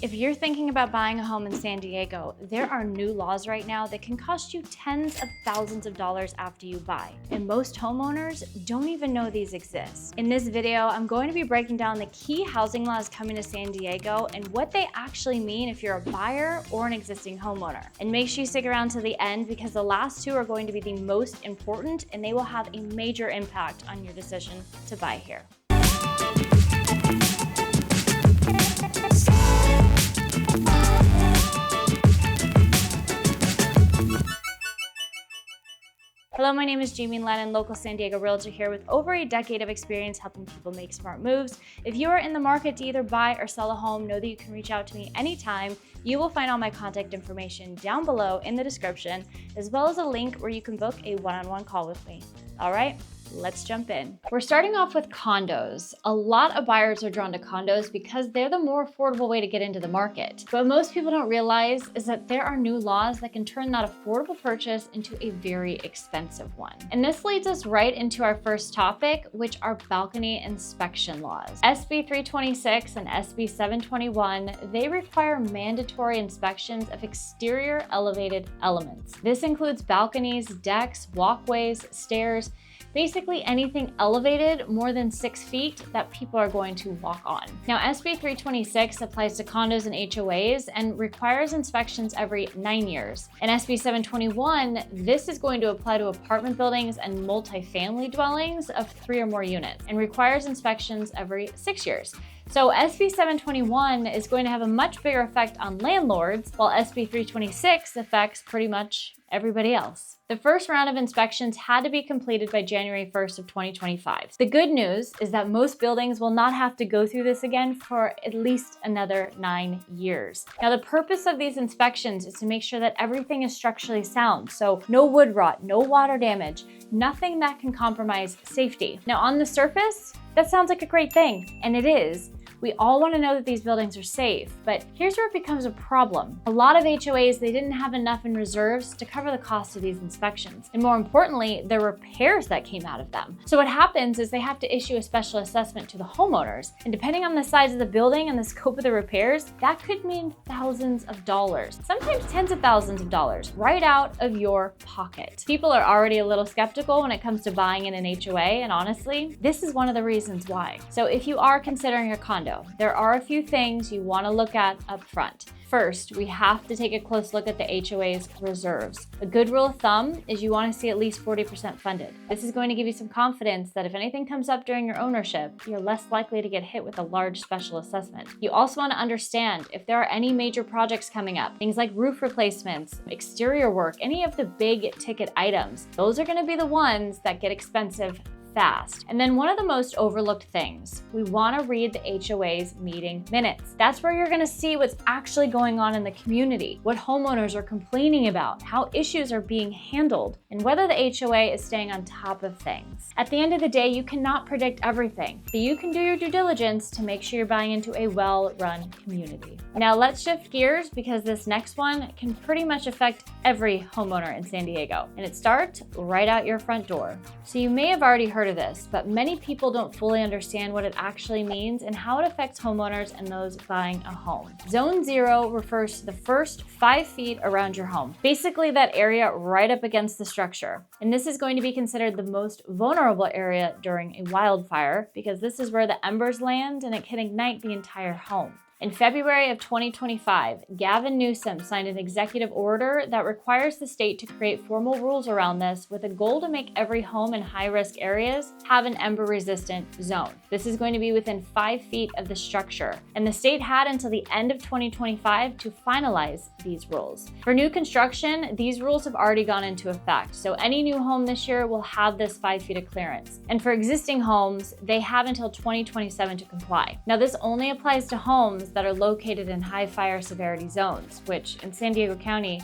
If you're thinking about buying a home in San Diego, there are new laws right now that can cost you tens of thousands of dollars after you buy. And most homeowners don't even know these exist. In this video, I'm going to be breaking down the key housing laws coming to San Diego and what they actually mean if you're a buyer or an existing homeowner. And make sure you stick around to the end because the last two are going to be the most important and they will have a major impact on your decision to buy here. Hello, my name is Lennon, local San Diego realtor here with over a decade of experience helping people make smart moves. If you are in the market to either buy or sell a home, know that you can reach out to me anytime. You will find all my contact information down below in the description, as well as a link where you can book a one-on-one call with me. All right, let's jump in. We're starting off with condos. A lot of buyers are drawn to condos because they're the more affordable way to get into the market. But what most people don't realize is that there are new laws that can turn that affordable purchase into a very expensive one. And this leads us right into our first topic, which are balcony inspection laws. SB 326 and SB 721, they require mandatory inspections of exterior elevated elements. This includes balconies, decks, walkways, stairs, basically anything elevated more than 6 feet that people are going to walk on. Now, SB 326 applies to condos and HOAs and requires inspections every 9 years. And SB 721, this is going to apply to apartment buildings and multifamily dwellings of 3 or more units and requires inspections every 6 years. So SB 721 is going to have a much bigger effect on landlords, while SB 326 affects pretty much everybody else. The first round of inspections had to be completed by January 1st of 2025. The good news is that most buildings will not have to go through this again for at least another 9 years. Now, the purpose of these inspections is to make sure that everything is structurally sound. So no wood rot, no water damage, nothing that can compromise safety. Now, on the surface, that sounds like a great thing, and it is. We all want to know that these buildings are safe, but here's where it becomes a problem. A lot of HOAs, they didn't have enough in reserves to cover the cost of these inspections. And more importantly, the repairs that came out of them. So what happens is they have to issue a special assessment to the homeowners. And depending on the size of the building and the scope of the repairs, that could mean thousands of dollars, sometimes tens of thousands of dollars, right out of your pocket. People are already a little skeptical when it comes to buying in an HOA, and honestly, this is one of the reasons why. So if you are considering a condo, there are a few things you want to look at up front. First, we have to take a close look at the HOA's reserves. A good rule of thumb is you want to see at least 40% funded. This is going to give you some confidence that if anything comes up during your ownership, you're less likely to get hit with a large special assessment. You also want to understand if there are any major projects coming up, things like roof replacements, exterior work, any of the big ticket items. Those are going to be the ones that get expensive fast. And then one of the most overlooked things, we want to read the HOA's meeting minutes. That's where you're going to see what's actually going on in the community, what homeowners are complaining about, how issues are being handled, and whether the HOA is staying on top of things. At the end of the day, you cannot predict everything, but you can do your due diligence to make sure you're buying into a well-run community. Now let's shift gears because this next one can pretty much affect every homeowner in San Diego, and it starts right out your front door. So you may have already heard of this, but many people don't fully understand what it actually means and how it affects homeowners and those buying a home. Zone 0 refers to the first 5 feet around your home, basically that area right up against the structure. And this is going to be considered the most vulnerable area during a wildfire because this is where the embers land and it can ignite the entire home. In February of 2025, Gavin Newsom signed an executive order that requires the state to create formal rules around this with a goal to make every home in high-risk areas have an ember-resistant zone. This is going to be within 5 feet of the structure, and the state had until the end of 2025 to finalize these rules. For new construction, these rules have already gone into effect, so any new home this year will have this 5 feet of clearance. And for existing homes, they have until 2027 to comply. Now, this only applies to homes that are located in high fire severity zones, which in San Diego County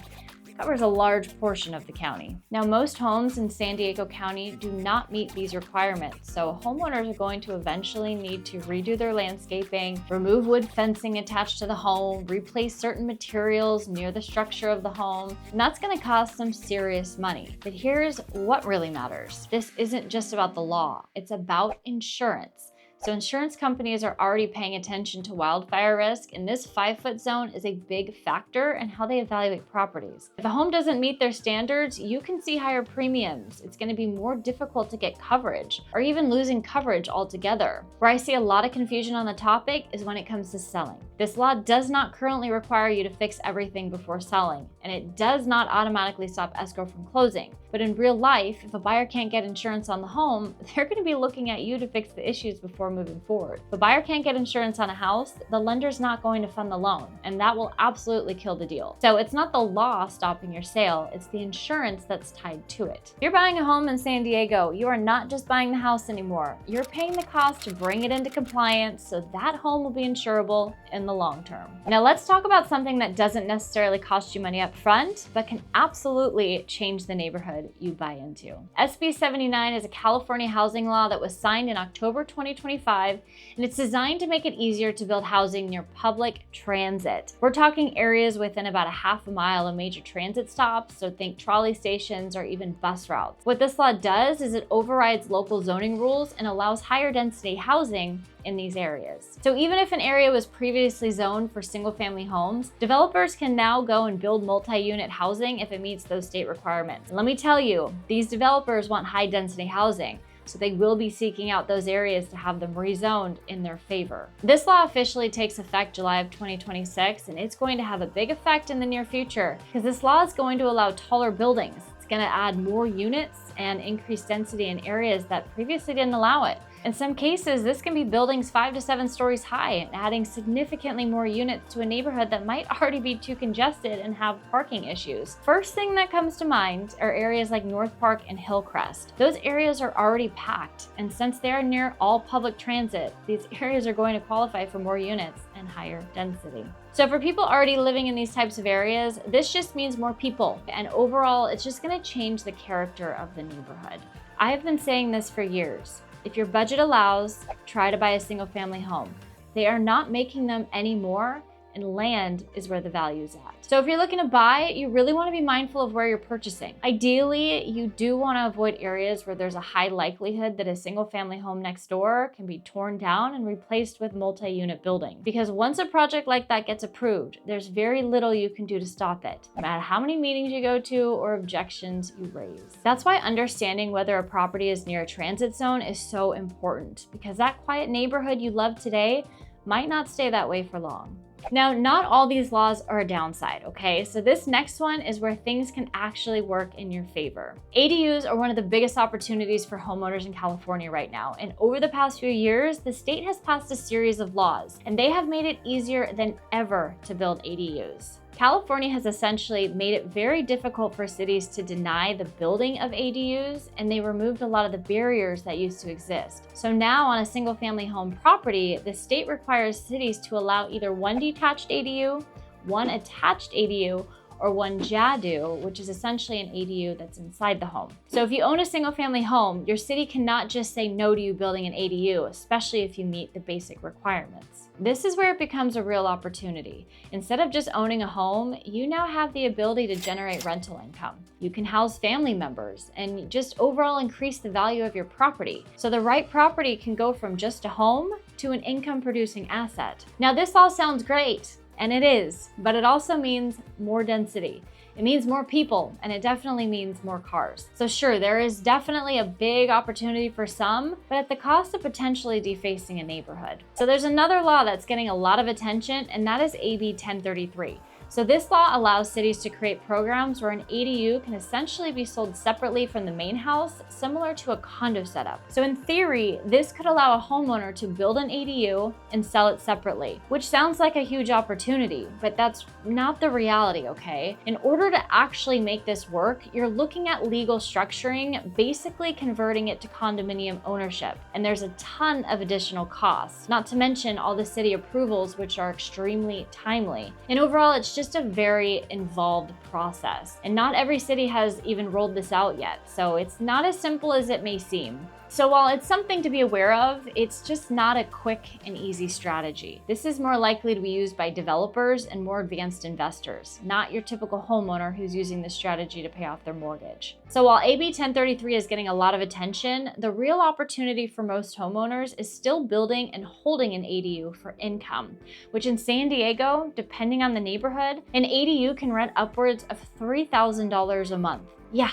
covers a large portion of the county. Now, most homes in San Diego County do not meet these requirements, so homeowners are going to eventually need to redo their landscaping, remove wood fencing attached to the home, replace certain materials near the structure of the home, and that's going to cost some serious money. But here's what really matters. This isn't just about the law, it's about insurance. So insurance companies are already paying attention to wildfire risk, and this 5-foot zone is a big factor in how they evaluate properties. If a home doesn't meet their standards, you can see higher premiums. It's going to be more difficult to get coverage, or even losing coverage altogether. Where I see a lot of confusion on the topic is when it comes to selling. This law does not currently require you to fix everything before selling, and it does not automatically stop escrow from closing. But in real life, if a buyer can't get insurance on the home, they're going to be looking at you to fix the issues before moving forward. If a buyer can't get insurance on a house, the lender's not going to fund the loan, and that will absolutely kill the deal. So it's not the law stopping your sale, it's the insurance that's tied to it. If you're buying a home in San Diego, you are not just buying the house anymore. You're paying the cost to bring it into compliance so that home will be insurable in the long term. Now let's talk about something that doesn't necessarily cost you money up front, but can absolutely change the neighborhood you buy into. SB 79 is a California housing law that was signed in October 2025, and it's designed to make it easier to build housing near public transit. We're talking areas within about a half a mile of major transit stops, so think trolley stations or even bus routes. What this law does is it overrides local zoning rules and allows higher density housing in these areas. So even if an area was previously zoned for single-family homes, developers can now go and build multi-unit housing if it meets those state requirements. And let me tell you, these developers want high-density housing, so they will be seeking out those areas to have them rezoned in their favor. This law officially takes effect July of 2026, and it's going to have a big effect in the near future because this law is going to allow taller buildings. It's going to add more units and increase density in areas that previously didn't allow it. In some cases, this can be buildings 5 to 7 stories high and adding significantly more units to a neighborhood that might already be too congested and have parking issues. First thing that comes to mind are areas like North Park and Hillcrest. Those areas are already packed, and since they are near all public transit, these areas are going to qualify for more units and higher density. So for people already living in these types of areas, this just means more people, and overall, it's just going to change the character of the neighborhood. I have been saying this for years. If your budget allows, try to buy a single-family home. They are not making them anymore, and land is where the value is at. So if you're looking to buy, you really want to be mindful of where you're purchasing. Ideally, you do want to avoid areas where there's a high likelihood that a single-family home next door can be torn down and replaced with multi-unit building. Because once a project like that gets approved, there's very little you can do to stop it, no matter how many meetings you go to or objections you raise. That's why understanding whether a property is near a transit zone is so important, because that quiet neighborhood you love today might not stay that way for long. Now, not all these laws are a downside, okay? So this next one is where things can actually work in your favor. ADUs are one of the biggest opportunities for homeowners in California right now. And over the past few years, the state has passed a series of laws, and they have made it easier than ever to build ADUs. California has essentially made it very difficult for cities to deny the building of ADUs, and they removed a lot of the barriers that used to exist. So now on a single-family home property, the state requires cities to allow either one detached ADU, one attached ADU, or one JADU, which is essentially an ADU that's inside the home. So if you own a single-family home, your city cannot just say no to you building an ADU, especially if you meet the basic requirements. This is where it becomes a real opportunity. Instead of just owning a home, you now have the ability to generate rental income. You can house family members and just overall increase the value of your property. So the right property can go from just a home to an income-producing asset. Now this all sounds great. And it is, but it also means more density. It means more people, and it definitely means more cars. So sure, there is definitely a big opportunity for some, but at the cost of potentially defacing a neighborhood. So there's another law that's getting a lot of attention, and that is AB 1033. So this law allows cities to create programs where an ADU can essentially be sold separately from the main house, similar to a condo setup. So in theory, this could allow a homeowner to build an ADU and sell it separately, which sounds like a huge opportunity, but that's not the reality, okay? In order to actually make this work, you're looking at legal structuring, basically converting it to condominium ownership. And there's a ton of additional costs, not to mention all the city approvals, which are extremely timely. And overall, it's just a very involved process. And not every city has even rolled this out yet, so it's not as simple as it may seem. So while it's something to be aware of, it's just not a quick and easy strategy. This is more likely to be used by developers and more advanced investors, not your typical homeowner who's using this strategy to pay off their mortgage. So while AB 1033 is getting a lot of attention, the real opportunity for most homeowners is still building and holding an ADU for income, which in San Diego, depending on the neighborhood, an ADU can rent upwards of $3,000 a month. Yeah,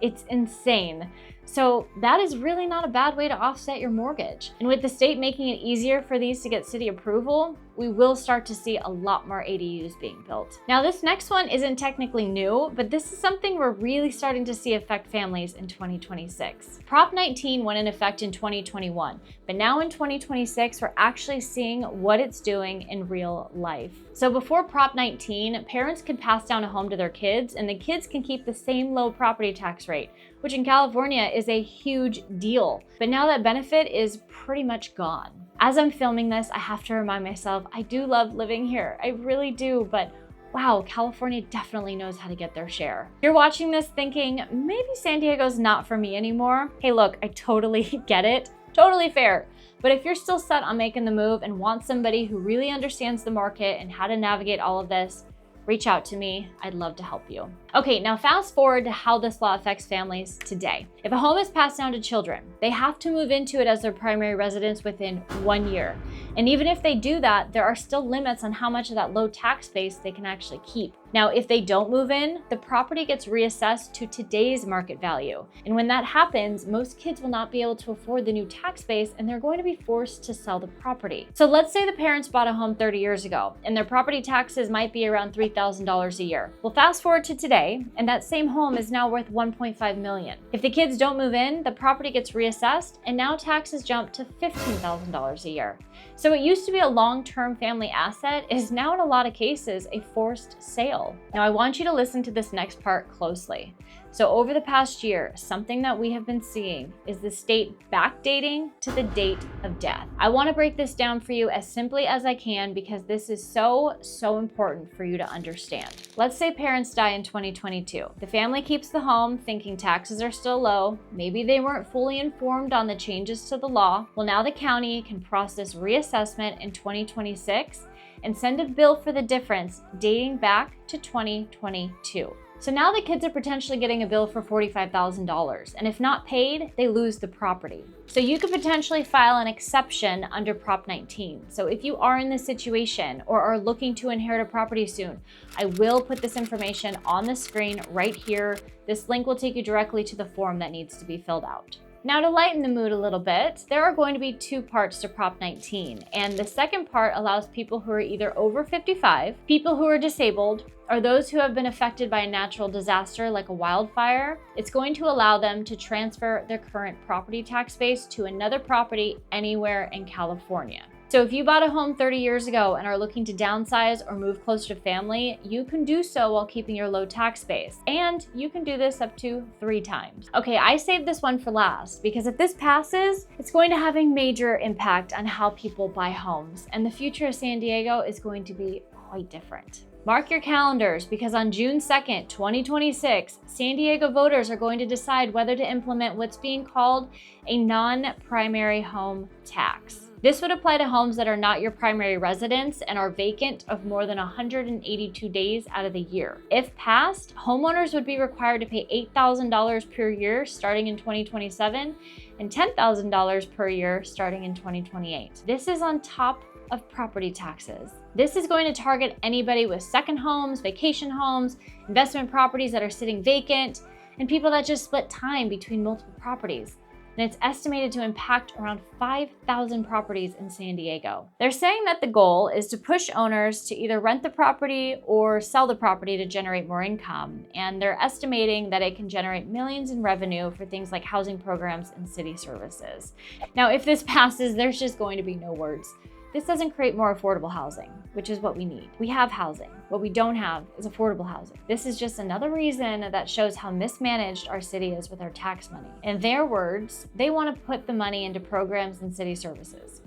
it's insane. So that is really not a bad way to offset your mortgage. And with the state making it easier for these to get city approval, we will start to see a lot more ADUs being built. Now, this next one isn't technically new, but this is something we're really starting to see affect families in 2026. Prop 19 went in effect in 2021, but now in 2026, we're actually seeing what it's doing in real life. So before Prop 19, parents could pass down a home to their kids, and the kids can keep the same low property tax rate, which in California is a huge deal. But now that benefit is pretty much gone. As I'm filming this, I have to remind myself, I do love living here. I really do, but wow, California definitely knows how to get their share. If you're watching this thinking, maybe San Diego's not for me anymore. Hey, look, I totally get it. Totally fair. But if you're still set on making the move and want somebody who really understands the market and how to navigate all of this, reach out to me. I'd love to help you. Okay, now fast forward to how this law affects families today. If a home is passed down to children, they have to move into it as their primary residence within 1 year. And even if they do that, there are still limits on how much of that low tax base they can actually keep. Now, if they don't move in, the property gets reassessed to today's market value. And when that happens, most kids will not be able to afford the new tax base and they're going to be forced to sell the property. So let's say the parents bought a home 30 years ago and their property taxes might be around $3,000 a year. Well, fast forward to today, and that same home is now worth $1.5 million. If the kids don't move in, the property gets reassessed and now taxes jump to $15,000 a year. So what used to be a long-term family asset is now in a lot of cases a forced sale. Now I want you to listen to this next part closely. So over the past year, something that we have been seeing is the state backdating to the date of death. I want to break this down for you as simply as I can because this is so important for you to understand. Let's say parents die in 2022. The family keeps the home thinking taxes are still low. Maybe they weren't fully informed on the changes to the law. Well, now the county can process reassessment in 2026 and send a bill for the difference dating back to 2022. So now the kids are potentially getting a bill for $45,000, and if not paid, they lose the property. So you could potentially file an exception under Prop 19. So if you are in this situation or are looking to inherit a property soon, I will put this information on the screen right here. This link will take you directly to the form that needs to be filled out. Now to lighten the mood a little bit, there are going to be 2 parts to Prop 19, and the second part allows people who are either over 55, people who are disabled, or those who have been affected by a natural disaster like a wildfire. It's going to allow them to transfer their current property tax base to another property anywhere in California. So if you bought a home 30 years ago and are looking to downsize or move closer to family, you can do so while keeping your low tax base. And you can do this up to 3 times. Okay, I saved this one for last because if this passes, it's going to have a major impact on how people buy homes. And the future of San Diego is going to be quite different. Mark your calendars because on June 2nd, 2026, San Diego voters are going to decide whether to implement what's being called a non-primary home tax. This would apply to homes that are not your primary residence and are vacant of more than 182 days out of the year. If passed, homeowners would be required to pay $8,000 per year starting in 2027 and $10,000 per year starting in 2028. This is on top of property taxes. This is going to target anybody with second homes, vacation homes, investment properties that are sitting vacant, and people that just split time between multiple properties. And it's estimated to impact around 5,000 properties in San Diego. They're saying that the goal is to push owners to either rent the property or sell the property to generate more income. And they're estimating that it can generate millions in revenue for things like housing programs and city services. Now, if this passes, there's just going to be no words. This doesn't create more affordable housing, which is what we need. We have housing. What we don't have is affordable housing. This is just another reason that shows how mismanaged our city is with our tax money. In their words, they want to put the money into programs and city services.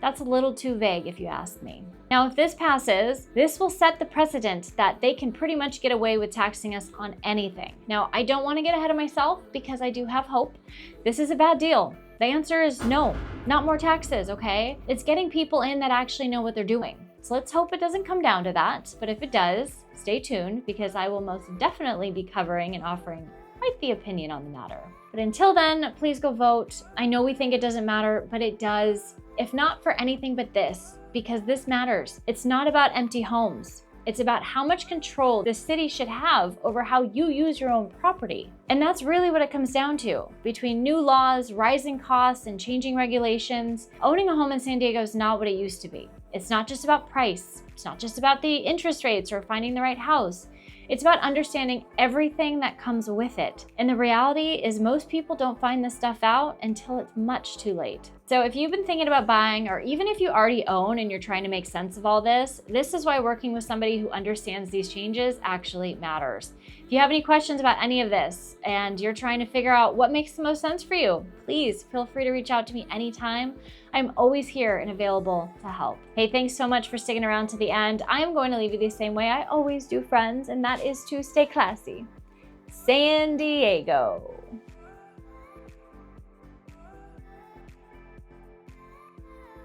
That's a little too vague if you ask me. Now, if this passes, this will set the precedent that they can pretty much get away with taxing us on anything. Now, I don't want to get ahead of myself because I do have hope. This is a bad deal. The answer is no, not more taxes, okay? It's getting people in that actually know what they're doing. So let's hope it doesn't come down to that. But if it does, stay tuned because I will most definitely be covering and offering quite the opinion on the matter. But until then, please go vote. I know we think it doesn't matter, but it does. If not for anything but this, because this matters. It's not about empty homes. It's about how much control the city should have over how you use your own property. And that's really what it comes down to. Between new laws, rising costs, and changing regulations, owning a home in San Diego is not what it used to be. It's not just about price. It's not just about the interest rates or finding the right house. It's about understanding everything that comes with it. And the reality is most people don't find this stuff out until it's much too late. So if you've been thinking about buying, or even if you already own and you're trying to make sense of all this, this is why working with somebody who understands these changes actually matters. If you have any questions about any of this and you're trying to figure out what makes the most sense for you, please feel free to reach out to me anytime. I'm always here and available to help. Hey, thanks so much for sticking around to the end. I am going to leave you the same way I always do, friends, and that is to stay classy. San Diego.